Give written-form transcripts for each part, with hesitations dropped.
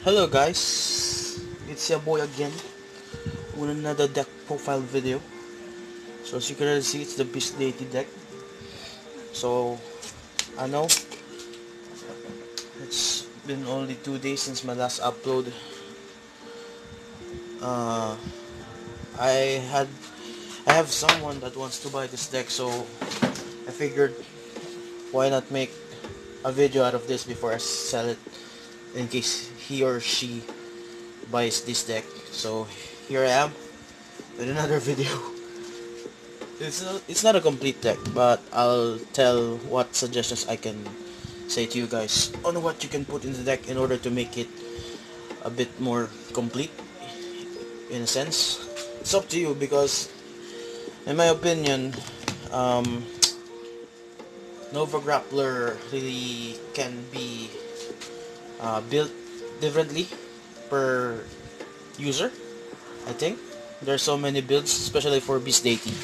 Hello guys, it's your boy again with another deck profile video. So as you can already see, it's the Deity deck. So I know it's been only 2 days since my last upload. Uh, I had I have someone that wants to buy this deck, so I figured why not make a video out of this before I sell it, in case he or she buys this deck. So here I am with another video. It's not a complete deck, but I'll tell what suggestions I can say to you guys on what you can put in the deck in order to make it a bit more complete, in a sense. It's up to you, because in my opinion, Nova Grappler really can be built differently per user. I think there's so many builds, especially for Deity.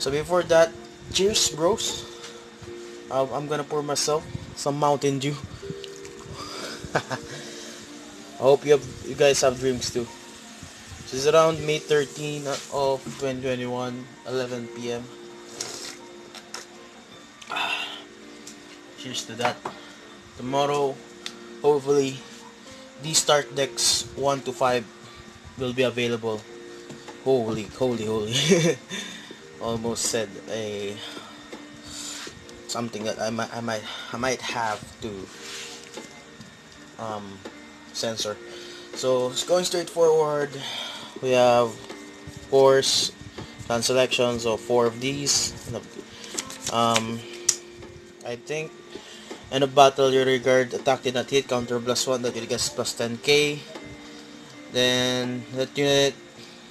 So before that, cheers bros. I'm gonna pour myself some Mountain Dew. I hope you guys have dreams too. This is around May 13 of 2021, 11 p.m. Cheers to that. Tomorrow, hopefully, these start decks 1 to 5 will be available. Holy. Almost said a something that I might have to censor. So it's going straight forward. We have, of course, clan selections of 4 of these. I think in a battle your regard attack did not hit, counter +1 that you get plus 10k. Then that unit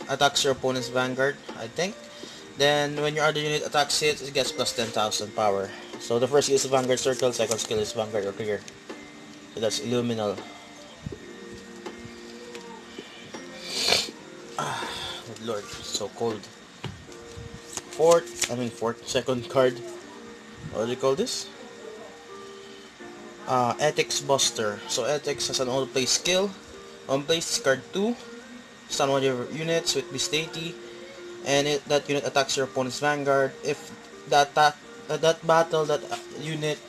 attacks your opponent's vanguard, I think. Then when your other unit attacks it gets plus 10,000 power. So the first skill is Vanguard Circle, second skill is Vanguard or Clear. So that's Illuminal. Good lord, so cold. Second card. What do you call this? Ethics Buster. So Ethics has an all-play skill. On play, discard 2. Stun one of your units with Deity, and that unit attacks your opponent's vanguard. If that battle that unit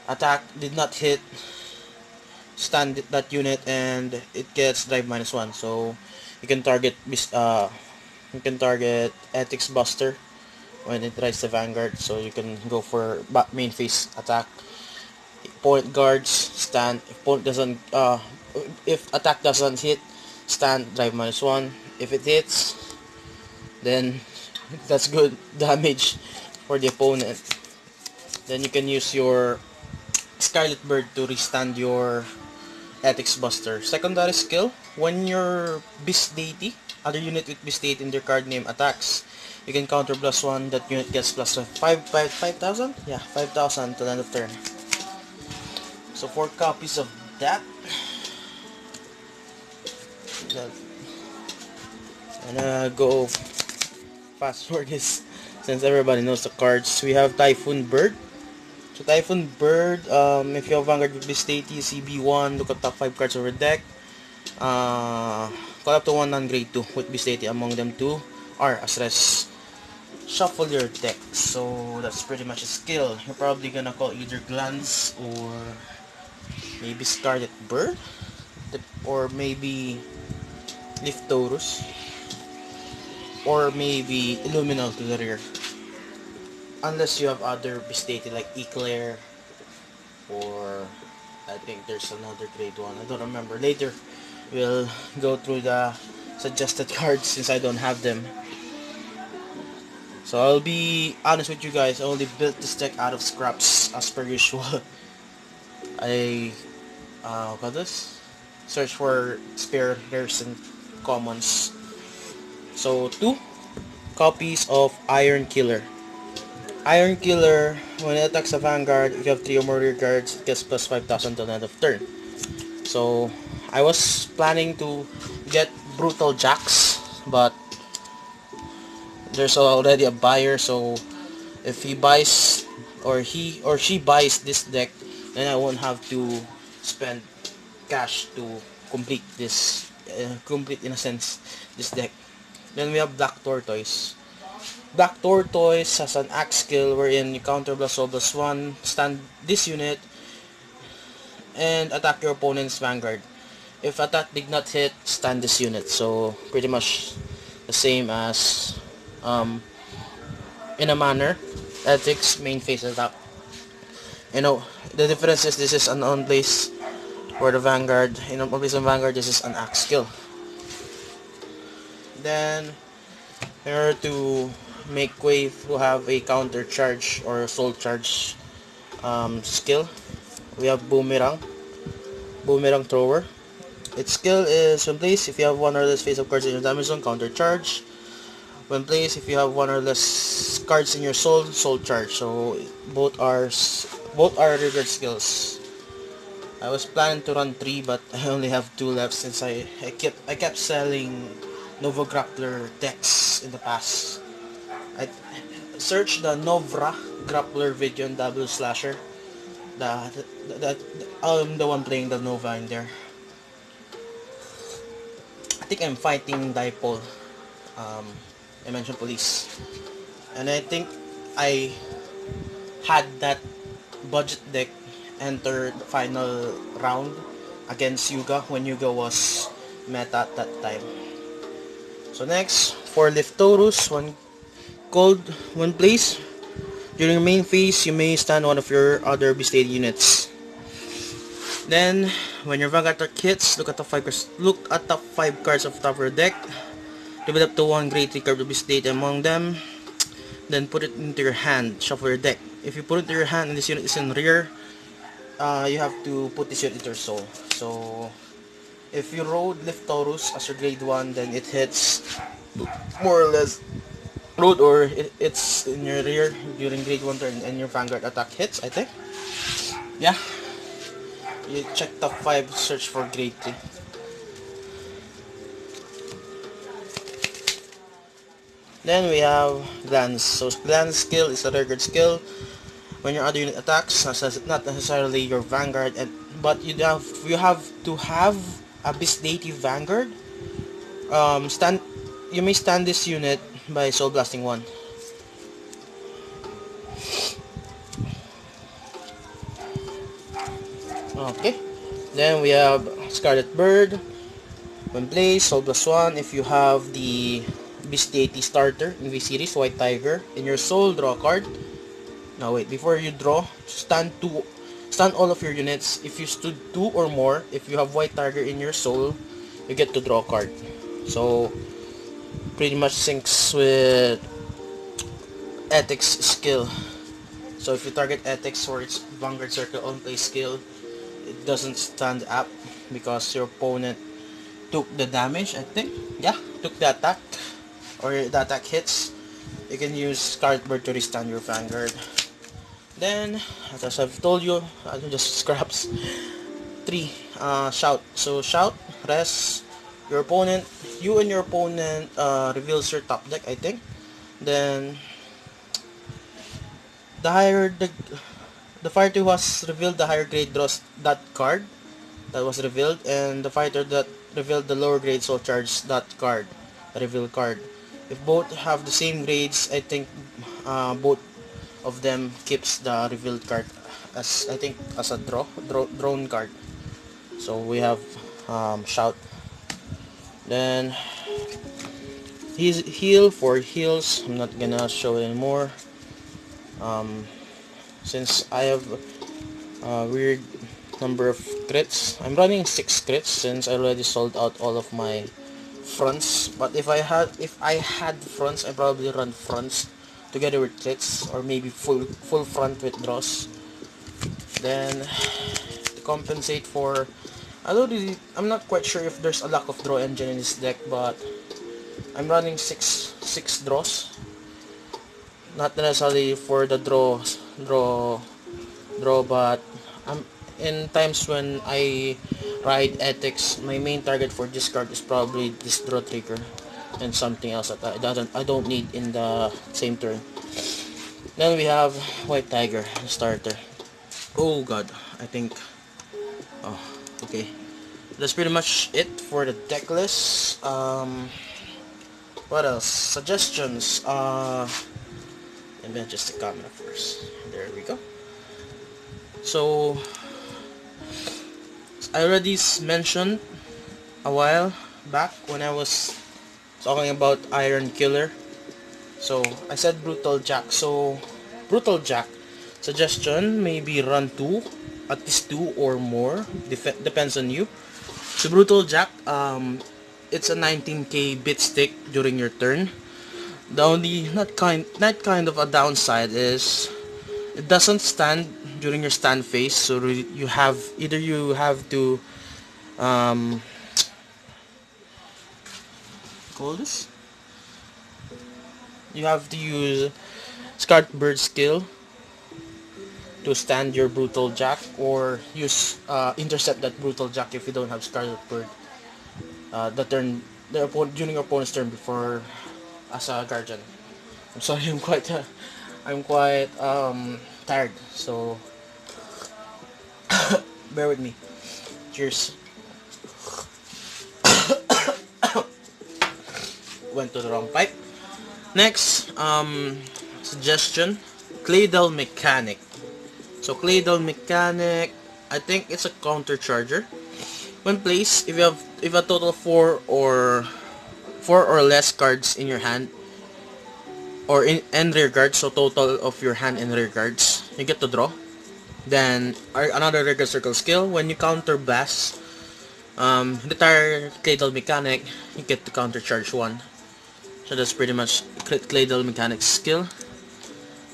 attack did not hit, stand that unit and it gets drive -1. So you can target Ethics Buster when it tries the vanguard. So you can go for main phase attack. Point guards stand. If attack doesn't hit, stand drive -1. If it hits, then that's good damage for the opponent. Then you can use your Scarlet Bird to restand your Ethics Buster. Secondary skill, when your Deity, other unit with Deity in their card name attacks, you can counter +1, that unit gets plus 5,000? Yeah, 5,000 to the end of turn. So 4 copies of that. And go fast for this since everybody knows the cards. We have Typhoon Bird. So Typhoon Bird, if you have Vanguard with Deity, CB1, look at top 5 cards of your deck. Call up to 1 non-grade 2 with Deity. Among them 2 are Asres. Shuffle your deck. So that's pretty much a skill. You're probably gonna call either Glance or maybe Scarlet Bird, or maybe Liftorus, or maybe Illuminal to the rear. Unless you have other Deity like Eclair, or I think there's another grade 1. I don't remember. Later we'll go through the suggested cards since I don't have them. So I'll be honest with you guys, I only built this deck out of scraps as per usual. I what this? Search for spare rares and commons. So 2 copies of Iron Killer. Iron Killer, when it attacks a vanguard, if you have 3 or more rear guards, it gets plus 5,000 to the end of turn. So I was planning to get Brutal Jacks, but there's already a buyer, so if he buys or she buys this deck, then I won't have to spend cash to complete this, complete in a sense, this deck. Then we have Black Tortoise. Black Tortoise has an axe skill wherein you counter +1/+1, stand this unit, and attack your opponent's vanguard. If attack did not hit, stand this unit. So pretty much the same as in a manner ethics main phase attack. You know, the difference is this is an on place for the vanguard. In on place on vanguard, this is an axe skill. Then in order to make way to have a counter charge or soul charge skill, we have boomerang thrower. Its skill is when placed, if you have one or less face of cards in your damage zone, counter charge. When placed, if you have one or less cards in your soul charge. So both are rigor skills. I was planning to run 3, but I only have 2 left since I kept selling Nova Grappler decks in the past. I searched the Nova Grappler video on W Slasher. I'm the one playing the Nova in there. I think I'm fighting Dipole. I mentioned police. And I think I had that budget deck enter the final round against Yuga when Yuga was meta at that time. So next, for Liftorus, one cold, one place. During main phase, you may stand one of your other Beast Deity units. Then, when your Vanguard attack hits, look at the 5 cards of the top of your deck. Reveal up to 1 Great 3 card of Beast Deity among them. Then put it into your hand, shuffle your deck. If you put it into your hand and this unit is in rear, you have to put this unit into your soul. So, if you rode Liftorus as your grade 1, then it hits more or less road, or it's in your rear during grade 1 turn and your Vanguard attack hits, I think. Yeah. You check top 5, search for grade 3. Then we have Glance. So Glance skill is a regular skill. When your other unit attacks, not necessarily your Vanguard, but you have to have a Beast Deity Vanguard. You may stand this unit by Soul Blasting 1. Okay. Then we have Scarlet Bird. When placed, Soul Blast 1. If you have the Beast Deity starter in V series, White Tiger, in your soul, draw a card. Now wait, before you draw, stand all of your units. If you stood 2 or more, if you have White Tiger in your soul, you get to draw a card. So pretty much syncs with Ethics skill. So if you target Ethics for its Vanguard Circle on play skill, it doesn't stand up because your opponent took the damage, I think. Yeah, took the attack, or the attack hits. You can use Scarlet Bird to restand your Vanguard. Then, as I've told you, just scraps 3. Shout. So shout, rest, your opponent, you and your opponent reveals your top deck, I think. Then the fighter who has revealed the higher grade draws that card that was revealed, and the fighter that revealed the lower grade soul charge that card, the reveal card. If both have the same grades, I think both of them keeps the revealed card as, I think, as a drone card. So we have shout. Then he's heal for heals. I'm not gonna show it anymore. Since I have a weird number of crits. I'm running 6 crits since I already sold out all of my fronts. But if I had fronts, I probably run fronts together with crits, or maybe full front with draws. Then to compensate for, I'm not quite sure if there's a lack of draw engine in this deck, but I'm running 6 draws. Not necessarily for the draw, but in times when I ride ethics, my main target for this card is probably this draw trigger and something else that I don't need in the same turn. Then we have White Tiger, the starter. Oh god, I think. Oh, okay. That's pretty much it for the deck list. What else? Suggestions. Let me adjust the camera first. There we go. So I already mentioned a while back when I was talking about Iron Killer. So I said Brutal Jack. So Brutal Jack suggestion, maybe run 2, at least 2 or more, depends on you. So Brutal Jack, it's a 19k bit stick during your turn. The only not kind of a downside is it doesn't stand during your stand phase. So you have to um, call this. You have to use Scarlet Bird skill to stand your Brutal Jack, or use intercept that Brutal Jack if you don't have Scarlet Bird. During your opponent's turn before as a guardian. I'm sorry, I'm quite tired, so bear with me. Cheers. Went to the wrong pipe. Next, suggestion, Claydol Mechanic. So Claydol Mechanic, I think it's a counter charger. When placed, if a total of four or less cards in your hand, or in rear guards, so total of your hand and rear guards, you get to draw. Then another regular circle skill, when you counter blast, retire Claydol Mechanic, you get to counter charge 1. So that's pretty much Claydol Mechanic skill.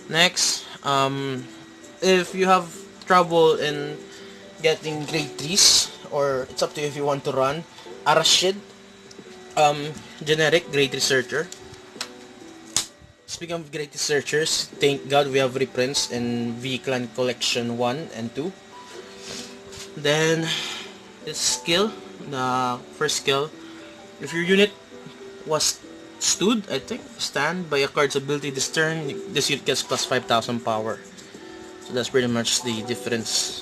Next, if you have trouble in getting grade 3s, or it's up to you if you want to run Arashid, generic grade researcher. Speaking of grade researchers, thank God we have reprints in V-Clan Collection 1 and 2. Then this skill, the first skill, if your unit was I think, stand by a card's ability this turn, this unit gets plus 5,000 power. So that's pretty much the difference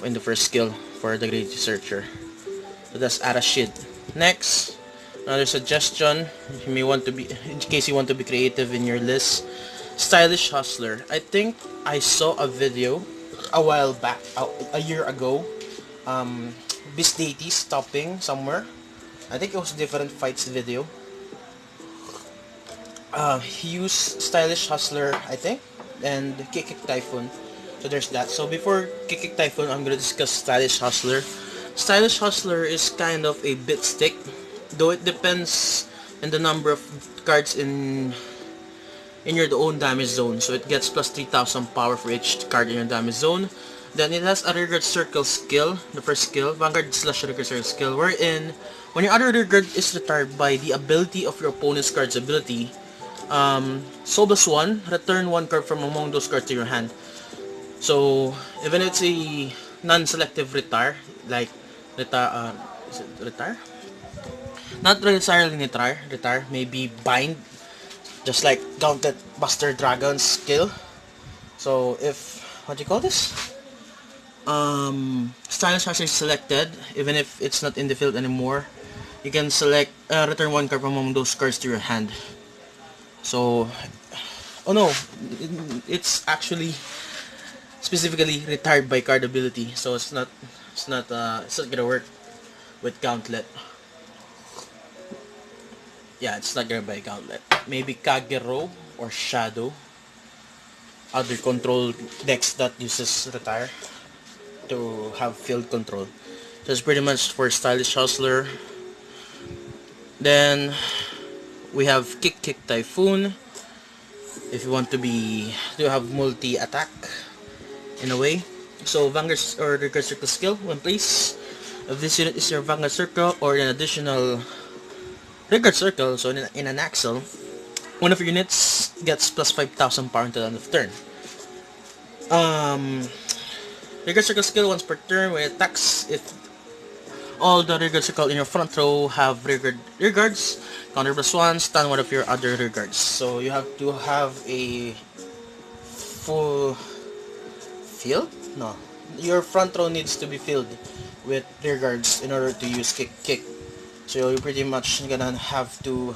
in the first skill for the Great Researcher. So that's Arashid. Next, another suggestion, you may want to be, in case you want to be creative in your list, Stylish Hustler. I think I saw a video a while back, a year ago, Deity stopping somewhere. I think it was a different fights video. He used Stylish Hustler, I think, and Kick Typhoon. So there's that. So before Kick Typhoon, I'm gonna discuss Stylish Hustler. Stylish Hustler is kind of a bit stick, though it depends on the number of cards in your own damage zone. So it gets plus 3,000 power for each card in your damage zone. Then it has a rearguard circle skill, the first skill, Vanguard slash rearguard circle skill, wherein when your other rearguard is retired by the ability of your opponent's card's ability, Soul plus 1, return 1 card from among those cards to your hand. So even if it's a non-selective retire, like retire, is it retire? Not necessarily retire, maybe bind, just like Gauntlet Buster Dragon's skill. So if, what do you call this? Stylish Hustler is selected, even if it's not in the field anymore, you can select, return 1 card from among those cards to your hand. So, oh no, it's actually specifically retired by card ability, so it's not gonna work with Gauntlet. Yeah, it's not gonna by Gauntlet. Maybe Kagero or Shadow, other control decks that uses retire to have field control. So it's pretty much for Stylish Hustler. Then we have Kick Typhoon. If you want to have multi-attack in a way. So Vanguard or Rearguard Circle skill, when placed, if this unit is your Vanguard Circle or an additional Rearguard Circle, so in an axle, one of your units gets plus 5,000 power until the end of turn. Rearguard Circle skill once per turn when it attacks, if all the rearguard circle in your front row have rearguards, counter plus 1, stun one of your other rearguards. So you have to have a full field? No. Your front row needs to be filled with rear guards in order to use kick. So you're pretty much gonna have to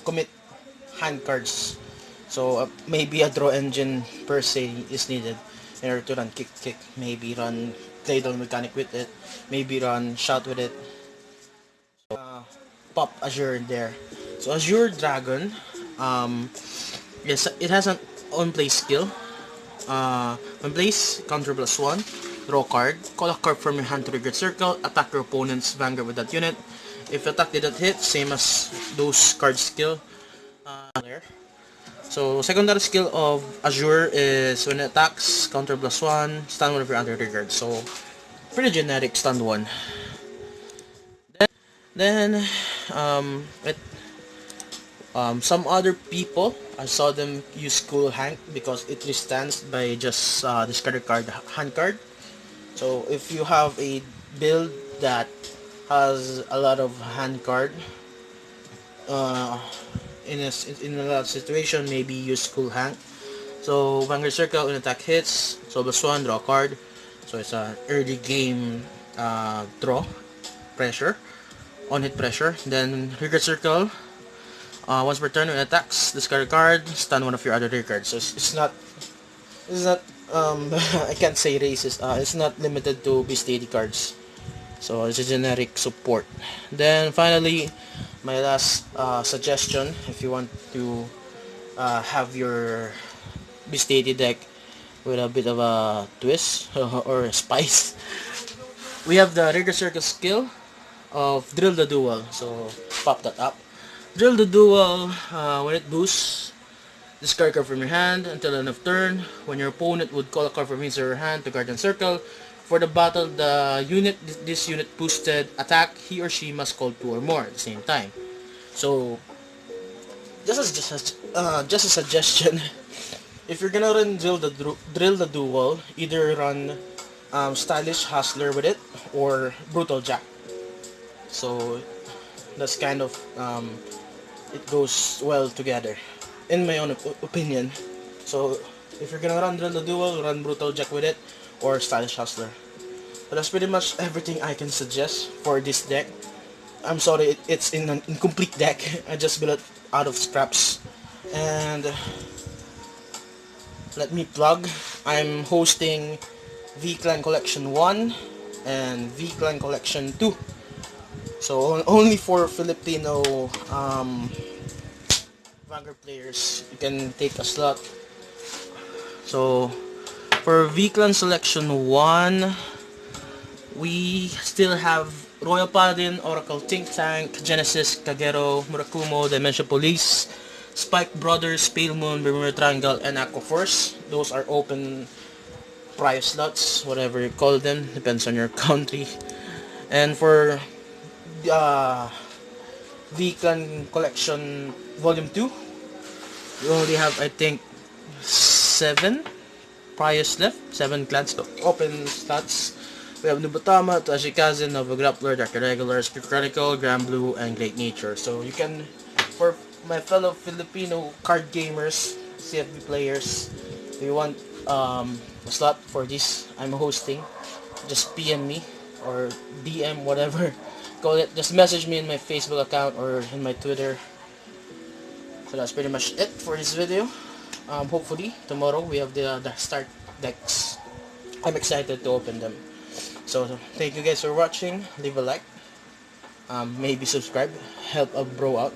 commit hand cards. So maybe a draw engine per se is needed in order to run kick, maybe run Cradle Mechanic with it, maybe run Shout with it. Pop Azure there. So Azure Dragon, yes, it has an on-play skill. On place, counter +1, draw card, call a card from your hand to trigger circle, attack your opponent's vanguard with that unit. If attack didn't hit, same as those card skill. There. So secondary skill of Azure is when it attacks, counter +1, stun one of your under triggered. So pretty generic stun one. Then some other people, I saw them use Cool Hank because it withstands by just discard card, hand card. So if you have a build that has a lot of hand card, in a lot of situation, maybe use Cool Hank. So Vanguard Circle when attack hits, so +1, draw card. So it's an early game draw pressure, on hit pressure. Then Trigger Circle. Once per turn when it attacks, discard a card, stun one of your other cards. So it's not I can't say racist. It's not limited to Beast Deity cards. So it's a generic support. Then finally, my last suggestion, if you want to have your Beast Deity deck with a bit of a twist or a spice, we have the Rigger Circle skill of Drill the Duel. So pop that up. Drill the Duel, when it boosts, discard card from your hand until end of turn. When your opponent would call a card from his or her hand to Guardian Circle, for the battle the unit this unit boosted attack, he or she must call 2 or more at the same time. So just a suggestion, if you're gonna run Drill the Duel, either run Stylish Hustler with it or Brutal Jack. So that's kind of it goes well together, in my own opinion. So if you're gonna run Drill the Duel, run Brutal Jack with it or Stylish Hustler. But that's pretty much everything I can suggest for this deck. I'm sorry, it's in an incomplete deck. I just built it out of scraps. And let me plug, I'm hosting V-Clan Collection 1 and V-Clan Collection 2. So only for Filipino Vanguard players, you can take a slot. So for V-Clan Selection 1, we still have Royal Paladin, Oracle Think Tank, Genesis, Kagero, Murakumo, Dimension Police, Spike Brothers, Pale Moon, Bermuda Triangle, and Aqua Force. Those are open prio slots, whatever you call them, depends on your country. And for V-Clan Collection Volume 2, we only have, I think, 7 priors left, 7 clans open slots. We have Nubatama, Tashikaze, Nova Grappler, Dark Irregular, Spear Chronicle, Grand Blue, and Great Nature. So you can, for my fellow Filipino card gamers, CFB players, if you want a slot for this, I'm hosting, just PM me or DM, whatever call it. Just message me in my Facebook account or in my Twitter. So that's pretty much it for this video. Hopefully tomorrow we have the start decks. I'm excited to open them. So thank you guys for watching. Leave a like, maybe subscribe, help a bro out.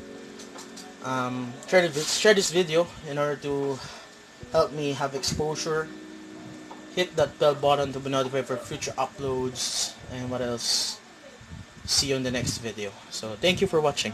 Share this video in order to help me have exposure. Hit that bell button to be notified for future uploads, and what else, see you in the next video. So thank you for watching.